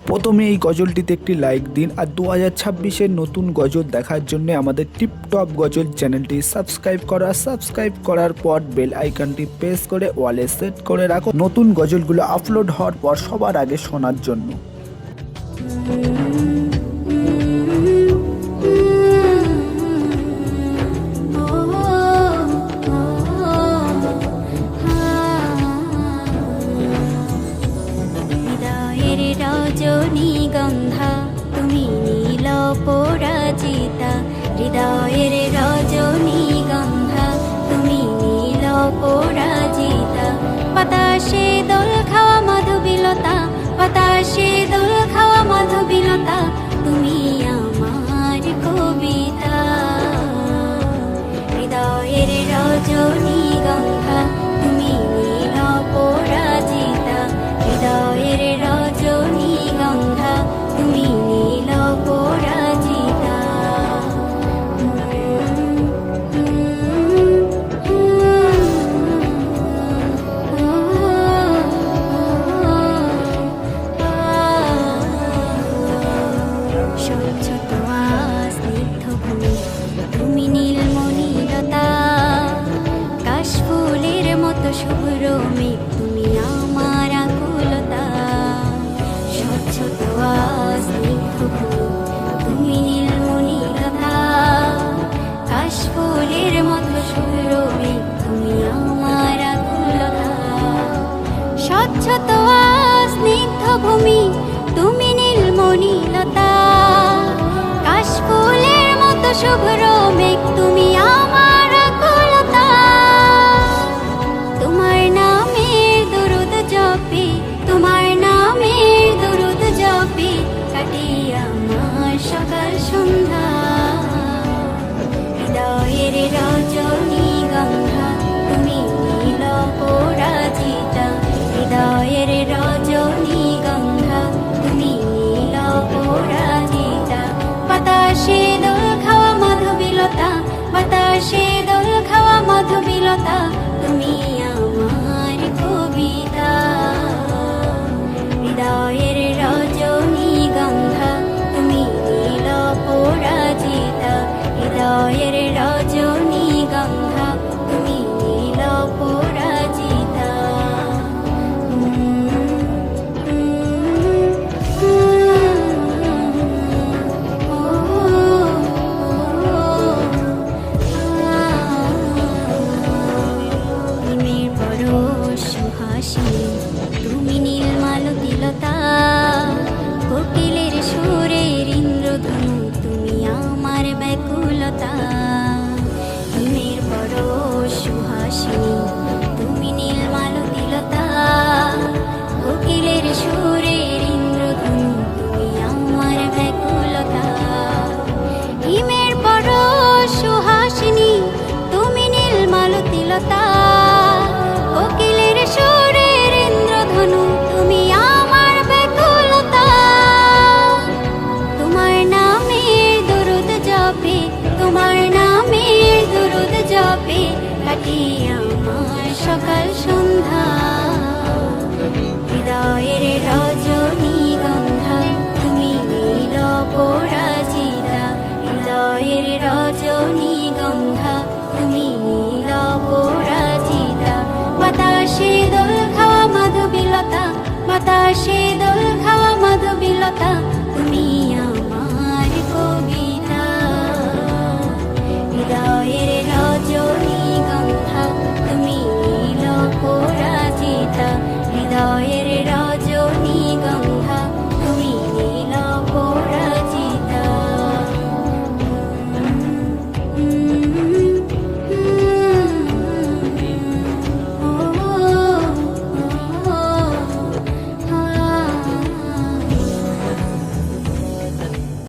প্রথমে এই গজলটিতে একটি লাইক দিন আর 2026-এর নতুন গজল দেখার জন্য আমাদের টিপটপ গজল চ্যানেলটি সাবস্ক্রাইব করার পর বেল আইকনটি প্রেস করে ওয়ালে সেট করে রাখো নতুন গজলগুলো আপলোড হওয়ার পর সবার আগে শোনার জন্য। রজনীগন্ধা তুমি নীল পরাজিতা, হৃদয়ের রজনীগন্ধা তুমি নীল পরাজিতা। বাতাসে দোল খাওয়া মাধবীলতা, বাতাসে দোল খাওয়া মাধবীলতা, তুমি আমার কবিতা। হৃদয়ের রজনীগন্ধা তুমি নীল পরাজিতা, হৃদয়ের রজনীগন্ধা তুমি নীল পরাজিতা। স্বচ্ছ তোয়া স্নিগ্ধ ভূমি তুমি নীলমণিলতা, কাশফুলের মতো শুভ্র মেঘ তুমি আমার আকুলতা। স্বচ্ছ তোয়া স্নিগ্ধ ভূমি তুমি নীলমণিলতা, কাশফুলের মতো শুভ্র মেঘ তুমি আমার আকুলতা। স্বচ্ছ তোয়া স্নিগ্ধ ভূমি তুমি নীলমণিলতা, কাশফুলের মতো শুভ্র মেঘ তুমি আমার